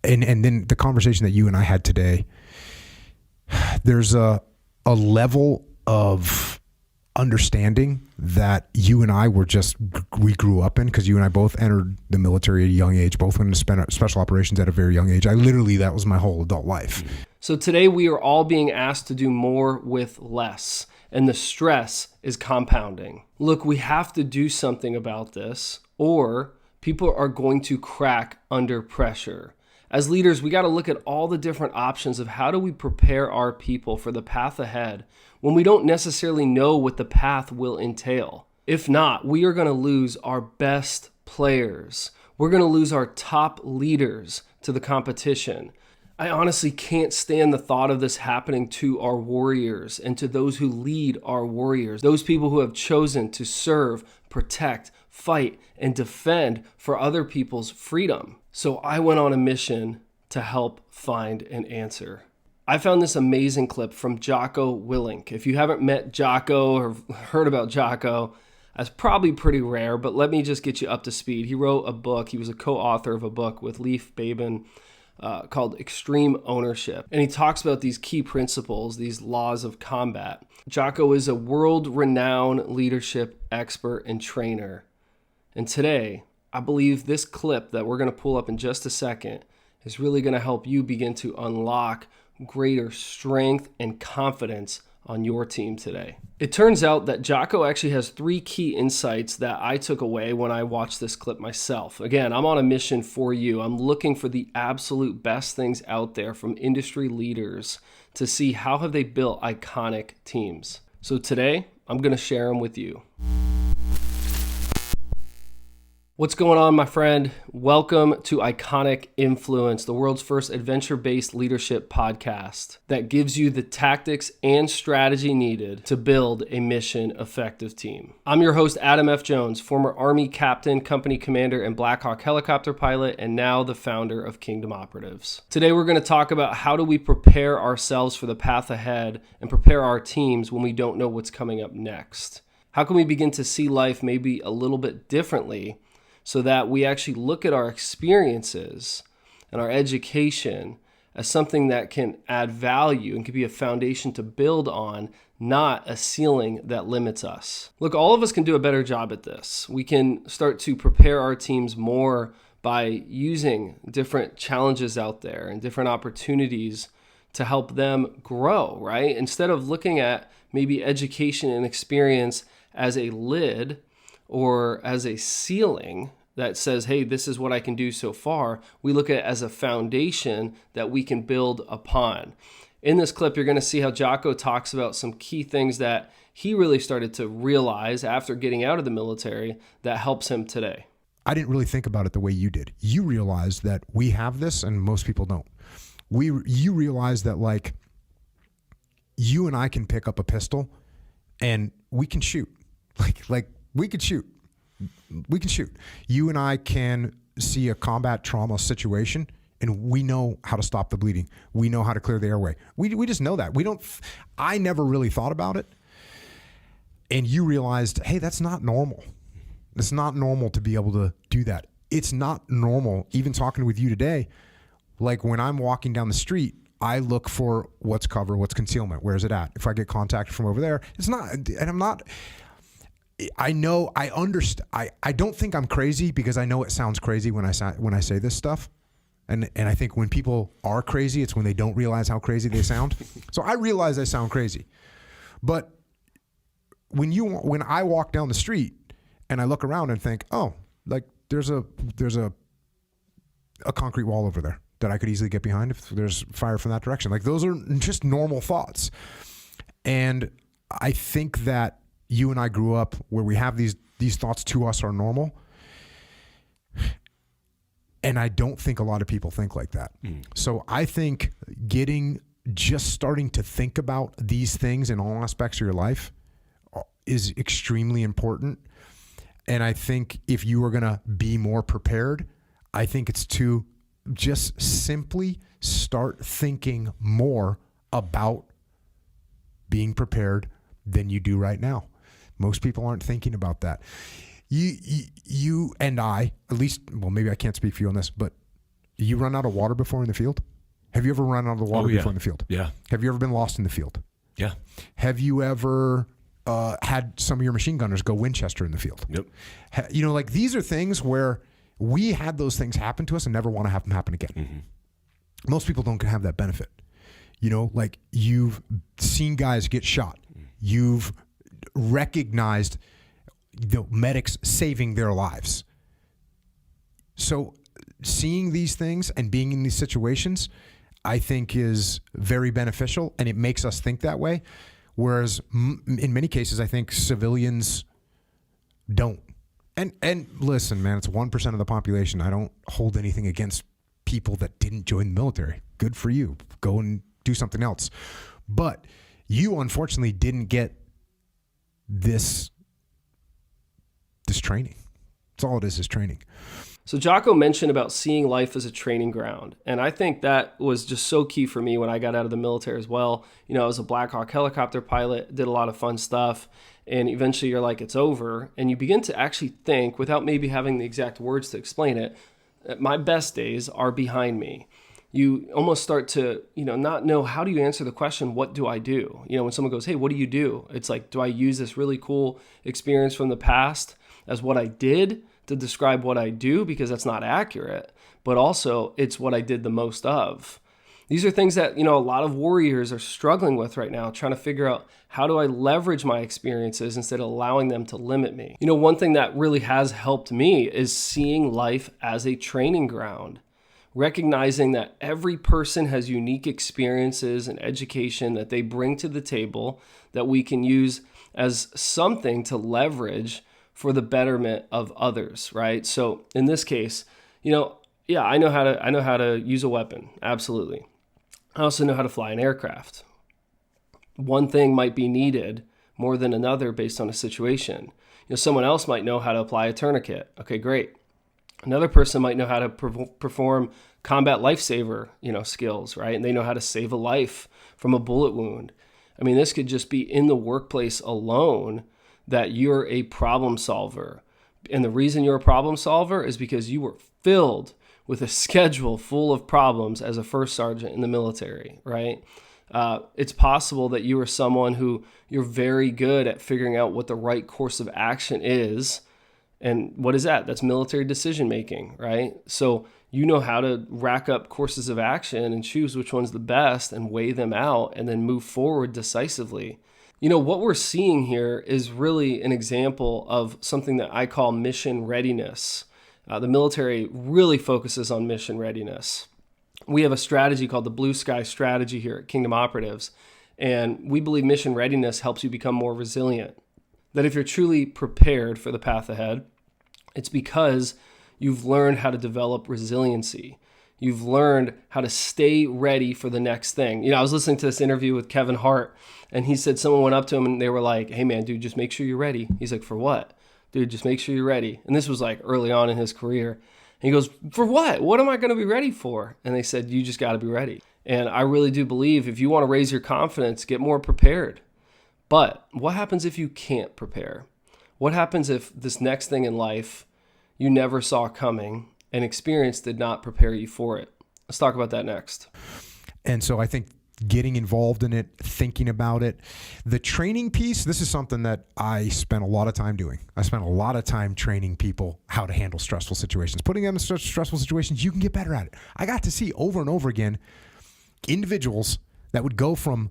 and then the conversation that you and I had today, there's a level of understanding that you and I we grew up in, because you and I both entered the military at a young age, both went into special operations at a very young age. That was my whole adult life. So today we are all being asked to do more with less, and the stress is compounding. Look, we have to do something about this, or people are going to crack under pressure. As leaders, we got to look at all the different options of how do we prepare our people for the path ahead when we don't necessarily know what the path will entail. If not, we are going to lose our best players. We're going to lose our top leaders to the competition. I honestly can't stand the thought of this happening to our warriors and to those who lead our warriors, those people who have chosen to serve, protect, fight, and defend for other people's freedom. So I went on a mission to help find an answer. I found this amazing clip from Jocko Willink. If you haven't met Jocko or heard about Jocko, that's probably pretty rare, but let me just get you up to speed. He wrote a book. He was a co-author of a book with Leif Babin called Extreme Ownership. And he talks about these key principles, these laws of combat. Jocko is a world-renowned leadership expert and trainer. And today, I believe this clip that we're going to pull up in just a second is really going to help you begin to unlock greater strength and confidence on your team today. It turns out that Jocko actually has 3 key insights that I took away when I watched this clip myself. Again, I'm on a mission for you. I'm looking for the absolute best things out there from industry leaders to see how have they built iconic teams. So today, I'm going to share them with you. What's going on, my friend? Welcome to Iconic Influence, the world's first adventure-based leadership podcast that gives you the tactics and strategy needed to build a mission-effective team. I'm your host, Adam F. Jones, former Army captain, company commander, and Black Hawk helicopter pilot, and now the founder of Kingdom Operatives. Today, we're going to talk about how do we prepare ourselves for the path ahead and prepare our teams when we don't know what's coming up next. How can we begin to see life maybe a little bit differently so that we actually look at our experiences and our education as something that can add value and can be a foundation to build on, not a ceiling that limits us. Look, all of us can do a better job at this. We can start to prepare our teams more by using different challenges out there and different opportunities to help them grow, right? Instead of looking at maybe education and experience as a lid or as a ceiling that says, hey, this is what I can do so far, we look at it as a foundation that we can build upon. In this clip, you're going to see how Jocko talks about some key things that he really started to realize after getting out of the military that helps him today. I didn't really think about it the way you did. You realized that we have this and most people don't. You realize that, like, you and I can pick up a pistol and we can shoot. Like we could shoot. We can shoot. You and I can see a combat trauma situation and we know how to stop the bleeding. We know how to clear the airway. We just know that. I never really thought about it. And you realized, hey, that's not normal. It's not normal to be able to do that. It's not normal, even talking with you today, like when I'm walking down the street, I look for what's cover, what's concealment, where is it at? If I get contacted from over there, it's not, and I'm not, I know, I understand. I don't think I'm crazy because I know it sounds crazy when I say this stuff. And I think when people are crazy, it's when they don't realize how crazy they sound. So I realize I sound crazy. But when I walk down the street and I look around and think, oh, like there's a concrete wall over there that I could easily get behind if there's fire from that direction. Like those are just normal thoughts. And I think that you and I grew up where we have these thoughts to us are normal. And I don't think a lot of people think like that. So I think just starting to think about these things in all aspects of your life is extremely important. And I think if you are going to be more prepared, I think it's to just simply start thinking more about being prepared than you do right now. Most people aren't thinking about that. You and I, at least, well, maybe I can't speak for you on this, but You run out of water before in the field? Have you ever run out of the water before in the field? Yeah. Have you ever been lost in the field? Yeah. Have you ever had some of your machine gunners go Winchester in the field? Yep. You know, like these are things where we had those things happen to us and never want to have them happen again. Mm-hmm. Most people don't have that benefit. You know, like you've seen guys get shot. You've recognized the medics saving their lives. So seeing these things and being in these situations, I think is very beneficial, and it makes us think that way. Whereas in many cases, I think civilians don't. And listen, man, it's 1% of the population. I don't hold anything against people that didn't join the military. Good for you. Go and do something else. But you unfortunately didn't get this training. That's all it is training. So Jocko mentioned about seeing life as a training ground. And I think that was just so key for me when I got out of the military as well. You know, I was a Black Hawk helicopter pilot, did a lot of fun stuff. And eventually you're like, it's over. And you begin to actually think, without maybe having the exact words to explain it, my best days are behind me. You almost start to, not know, how do you answer the question, what do I do? When someone goes, hey, what do you do? It's like, do I use this really cool experience from the past as what I did to describe what I do? Because that's not accurate, but also it's what I did the most of. These are things that, a lot of warriors are struggling with right now, trying to figure out, how do I leverage my experiences instead of allowing them to limit me? One thing that really has helped me is seeing life as a training ground, recognizing that every person has unique experiences and education that they bring to the table that we can use as something to leverage for the betterment of others, right? So in this case, I know how to use a weapon, absolutely. I also know how to fly an aircraft. One thing might be needed more than another based on a situation. Someone else might know how to apply a tourniquet. Okay, great. Another person might know how to perform combat lifesaver, skills, right? And they know how to save a life from a bullet wound. I mean, this could just be in the workplace alone that you're a problem solver. And the reason you're a problem solver is because you were filled with a schedule full of problems as a first sergeant in the military, right? It's possible that you are someone who you're very good at figuring out what the right course of action is. And what is that? That's military decision making, right? So you know how to rack up courses of action and choose which one's the best and weigh them out and then move forward decisively. What we're seeing here is really an example of something that I call mission readiness. The military really focuses on mission readiness. We have a strategy called the Blue Sky Strategy here at Kingdom Operatives, and we believe mission readiness helps you become more resilient. That if you're truly prepared for the path ahead, it's because you've learned how to develop resiliency. You've learned how to stay ready for the next thing. I was listening to this interview with Kevin Hart, and he said someone went up to him and they were like, hey man, dude, just make sure you're ready. He's like, for what? Dude, just make sure you're ready. And this was like early on in his career. And he goes, for what? What am I going to be ready for? And they said, you just got to be ready. And I really do believe if you want to raise your confidence, get more prepared. But what happens if you can't prepare? What happens if this next thing in life you never saw coming and experience did not prepare you for it? Let's talk about that next. And so I think getting involved in it, thinking about it, the training piece, this is something that I spent a lot of time doing. I spent a lot of time training people how to handle stressful situations, putting them in such stressful situations. You can get better at it. I got to see over and over again individuals that would go from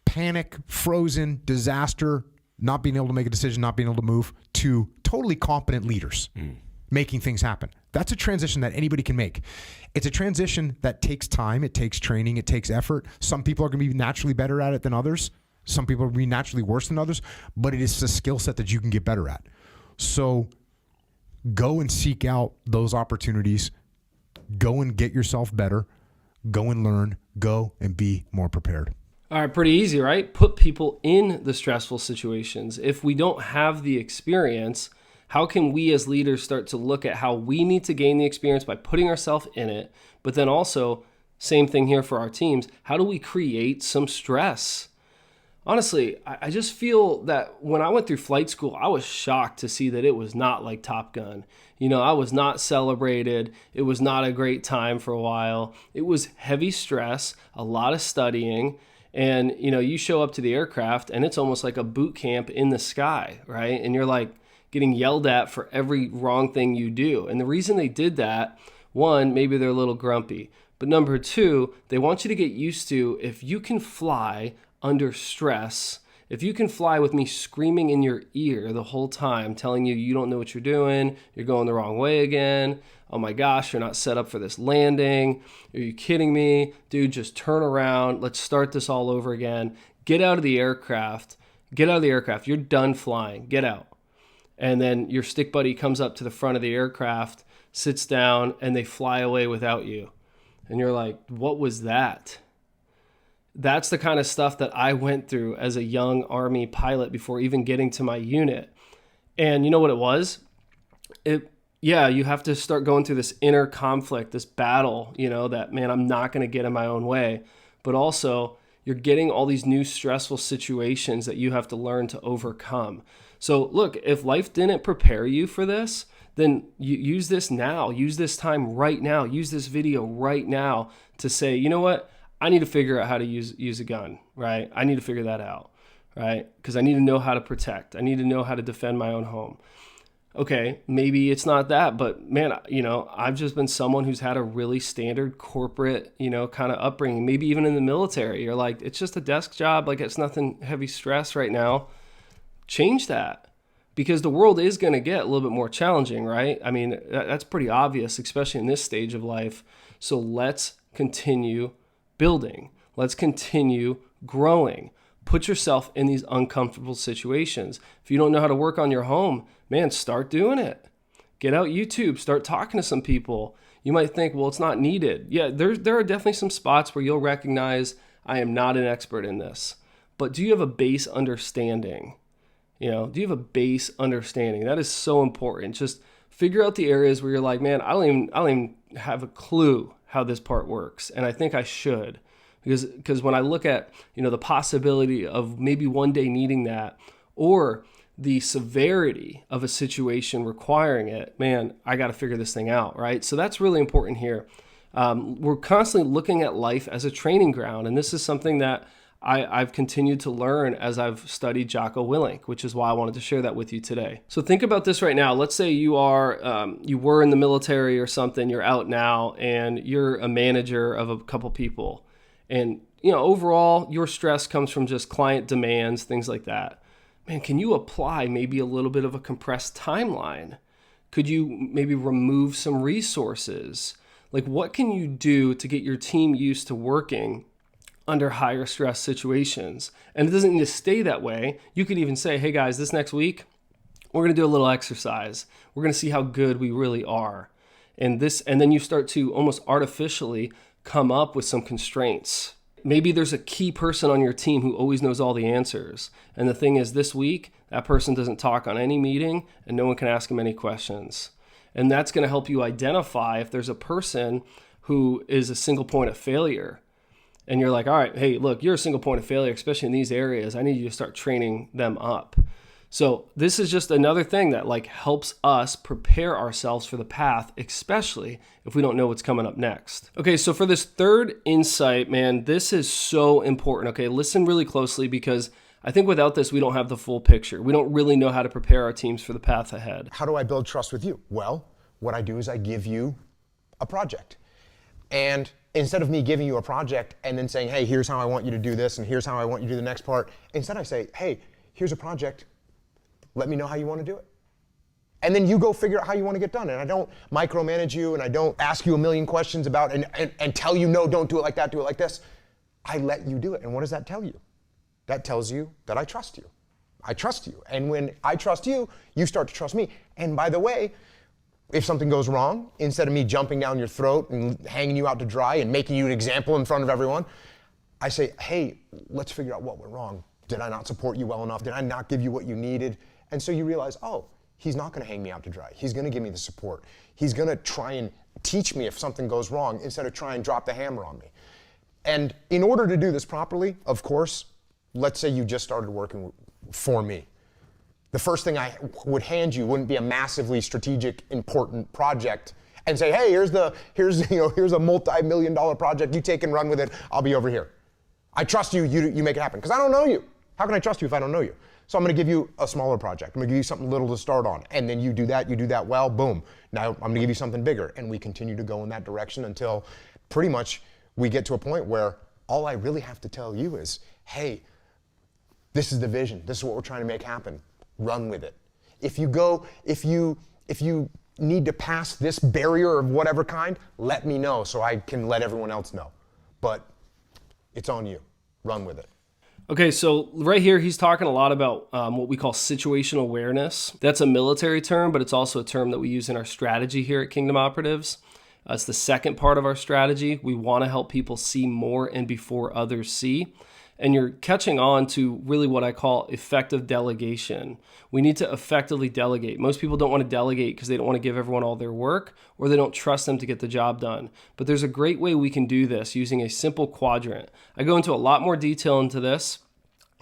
panic, frozen, disaster, not being able to make a decision, not being able to move, to totally competent leaders making things happen. That's a transition that anybody can make. It's a transition that takes time, it takes training, it takes effort. Some people are going to be naturally better at it than others. Some people are going to be naturally worse than others, but it is a skill set that you can get better at. So go and seek out those opportunities. Go and get yourself better. Go and learn. Go and be more prepared. All right, pretty easy, right? Put people in the stressful situations. If we don't have the experience, how can we as leaders start to look at how we need to gain the experience by putting ourselves in it? But then also, same thing here for our teams, how do we create some stress? honestly, I just feel that when I went through flight school, I was shocked to see that it was not like Top Gun. I was not celebrated. It was not a great time for a while. It was heavy stress, a lot of studying. And, you show up to the aircraft and it's almost like a boot camp in the sky, right? And you're like getting yelled at for every wrong thing you do. And the reason they did that, one, maybe they're a little grumpy. But number two, they want you to get used to, if you can fly under stress, if you can fly with me screaming in your ear the whole time, telling you don't know what you're doing, you're going the wrong way again, oh my gosh, you're not set up for this landing, are you kidding me? Dude, just turn around, let's start this all over again. Get out of the aircraft, you're done flying, get out. And then your stick buddy comes up to the front of the aircraft, sits down, and they fly away without you. And you're like, what was that? That's the kind of stuff that I went through as a young Army pilot before even getting to my unit. And you know what it was? You have to start going through this inner conflict, this battle, that, man, I'm not going to get in my own way. But also, you're getting all these new stressful situations that you have to learn to overcome. So look, if life didn't prepare you for this, then you use this now. Use this time right now. Use this video right now to say, you know what? I need to figure out how to use a gun, right? I need to figure that out, right? Because I need to know how to protect. I need to know how to defend my own home. Okay, maybe it's not that, but man, I've just been someone who's had a really standard corporate, kind of upbringing. Maybe even in the military, you're like, it's just a desk job. Like, it's nothing heavy stress right now. Change that, because the world is going to get a little bit more challenging, right? I mean, that's pretty obvious, especially in this stage of life. So let's continue building. Let's continue growing. Put yourself in these uncomfortable situations. If you don't know how to work on your home, man, start doing it. Get out YouTube, start talking to some people. You might think, well, it's not needed. Yeah, there are definitely some spots where you'll recognize I am not an expert in this. But do you have a base understanding? Do you have a base understanding? That is so important. Just figure out the areas where you're like, man, I don't even have a clue how this part works. And I think I should, because when I look at, the possibility of maybe one day needing that, or the severity of a situation requiring it, man, I got to figure this thing out, right? So that's really important here. We're constantly looking at life as a training ground. And this is something that I've continued to learn as I've studied Jocko Willink, which is why I wanted to share that with you today. So think about this right now. Let's say you were in the military or something, you're out now, and you're a manager of a couple people. And, overall, your stress comes from just client demands, things like that. Man, can you apply maybe a little bit of a compressed timeline? Could you maybe remove some resources? Like, what can you do to get your team used to working under higher stress situations? And it doesn't need to stay that way. You could even say, hey guys, this next week, we're going to do a little exercise. We're going to see how good we really are. And then you start to almost artificially come up with some constraints. Maybe there's a key person on your team who always knows all the answers. And the thing is, this week, that person doesn't talk on any meeting and no one can ask him any questions. And that's going to help you identify if there's a person who is a single point of failure. And you're like, all right, hey, look, you're a single point of failure, especially in these areas. I need you to start training them up. So this is just another thing that helps us prepare ourselves for the path, especially if we don't know what's coming up next. Okay, so for this third insight, man, this is so important. Okay, listen really closely, because I think without this, we don't have the full picture. We don't really know how to prepare our teams for the path ahead. How do I build trust with you? Well, what I do is I give you a project. And instead of me giving you a project and then saying, hey, here's how I want you to do this, and here's how I want you to do the next part, instead I say, hey, here's a project. Let me know how you want to do it. And then you go figure out how you want to get done. And I don't micromanage you, and I don't ask you a million questions about and tell you, no, don't do it like that, do it like this. I let you do it. And what does that tell you? That tells you that I trust you. I trust you. And when I trust you, you start to trust me. And by the way, if something goes wrong, instead of me jumping down your throat and hanging you out to dry and making you an example in front of everyone, I say, hey, let's figure out what went wrong. Did I not support you well enough? Did I not give you what you needed? And so you realize, oh, he's not going to hang me out to dry. He's going to give me the support. He's going to try and teach me if something goes wrong instead of try and drop the hammer on me. And in order to do this properly, of course, let's say you just started working for me. The first thing I would hand you wouldn't be a massively strategic, important project and say, hey, here's a multi-million-dollar project. You take and run with it. I'll be over here. I trust you. You make it happen because I don't know you. How can I trust you if I don't know you? So I'm going to give you a smaller project. I'm going to give you something little to start on. And then you do that well, boom. Now I'm going to give you something bigger. And we continue to go in that direction until pretty much we get to a point where all I really have to tell you is, hey, this is the vision. This is what we're trying to make happen. Run with it. If you need to pass this barrier of whatever kind, let me know so I can let everyone else know. But it's on you. Run with it. Okay, so right here, he's talking a lot about what we call situational awareness. That's a military term, but it's also a term that we use in our strategy here at Kingdom Operatives. It's the second part of our strategy. We want to help people see more and before others see. And you're catching on to really what I call effective delegation. We need to effectively delegate. Most people don't want to delegate because they don't want to give everyone all their work, or they don't trust them to get the job done. But there's a great way we can do this using a simple quadrant. I go into a lot more detail into this.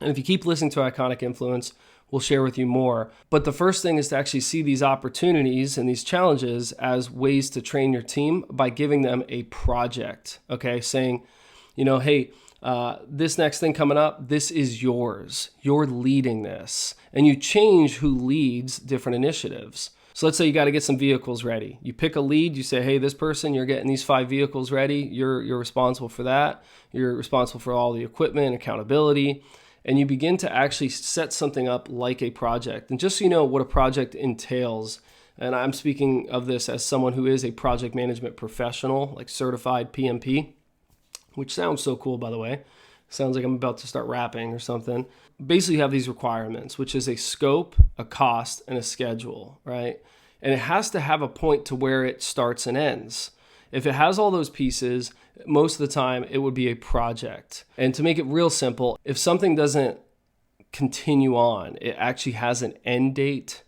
And if you keep listening to Iconic Influence, we'll share with you more. But the first thing is to actually see these opportunities and these challenges as ways to train your team by giving them a project, okay? Saying, hey, this next thing coming up, this is yours. You're leading this. And you change who leads different initiatives. So let's say you got to get some vehicles ready. You pick a lead, you say, hey, this person, you're getting these 5 vehicles ready. You're responsible for that. You're responsible for all the equipment, accountability. And you begin to actually set something up like a project. And just so you know what a project entails, and I'm speaking of this as someone who is a project management professional, like certified PMP, which sounds so cool, by the way. Sounds like I'm about to start rapping or something. Basically, you have these requirements, which is a scope, a cost, and a schedule, right? And it has to have a point to where it starts and ends. If it has all those pieces, most of the time it would be a project. And to make it real simple, if something doesn't continue on, it actually has an end date.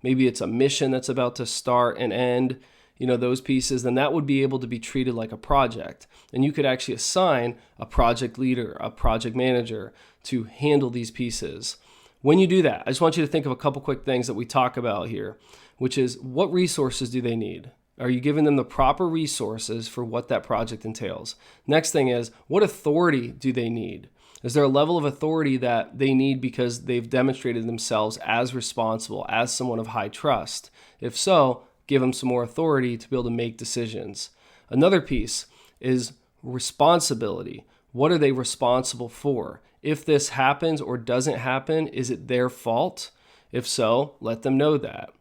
Maybe it's a mission that's about to start and end, those pieces, then that would be able to be treated like a project. And you could actually assign a project leader, a project manager to handle these pieces. When you do that, I just want you to think of a couple quick things that we talk about here, which is what resources do they need? Are you giving them the proper resources for what that project entails? Next thing is, what authority do they need? Is there a level of authority that they need because they've demonstrated themselves as responsible, as someone of high trust? If so, give them some more authority to be able to make decisions. Another piece is responsibility. What are they responsible for? If this happens or doesn't happen, is it their fault? If so, let them know that.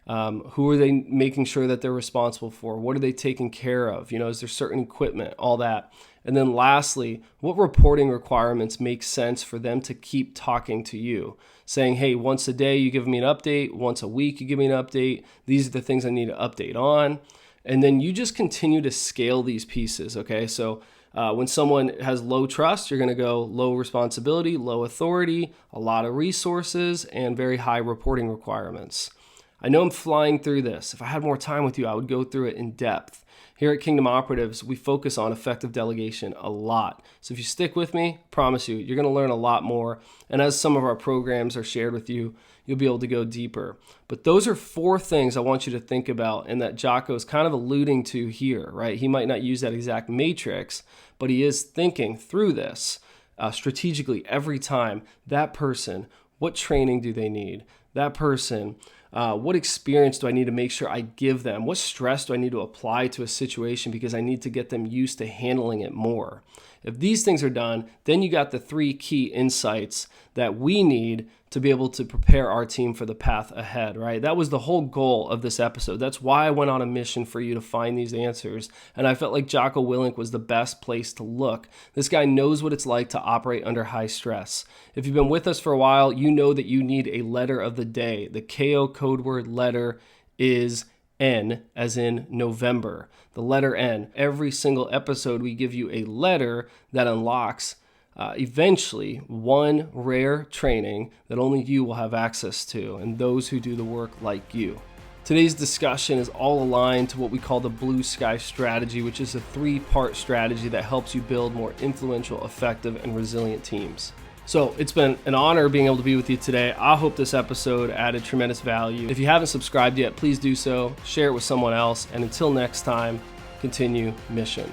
Who are they making sure that they're responsible for? What are they taking care of? Is there certain equipment, all that? And then lastly, what reporting requirements make sense for them to keep talking to you? Saying, hey, once a day you give me an update, once a week you give me an update. These are the things I need to update on. And then you just continue to scale these pieces, okay? So when someone has low trust, you're going to go low responsibility, low authority, a lot of resources, and very high reporting requirements. I know I'm flying through this. If I had more time with you, I would go through it in depth. Here at Kingdom Operatives, we focus on effective delegation a lot. So if you stick with me, I promise you, you're going to learn a lot more. And as some of our programs are shared with you, you'll be able to go deeper. But those are 4 things I want you to think about and that Jocko is kind of alluding to here, right? He might not use that exact matrix, but he is thinking through this strategically every time. That person, what training do they need? That person, what experience do I need to make sure I give them? What stress do I need to apply to a situation because I need to get them used to handling it more? If these things are done, then you got the 3 key insights that we need to be able to prepare our team for the path ahead, right? That was the whole goal of this episode. That's why I went on a mission for you to find these answers. And I felt like Jocko Willink was the best place to look. This guy knows what it's like to operate under high stress. If you've been with us for a while, you know that you need a letter of the day. The KO code word letter is N, as in November. The letter N. Every single episode, we give you a letter that unlocks eventually one rare training that only you will have access to, and those who do the work like you. Today's discussion is all aligned to what we call the Blue Sky Strategy, which is a 3-part strategy that helps you build more influential, effective, and resilient teams. So it's been an honor being able to be with you today. I hope this episode added tremendous value. If you haven't subscribed yet, please do so. Share it with someone else. And until next time, continue mission.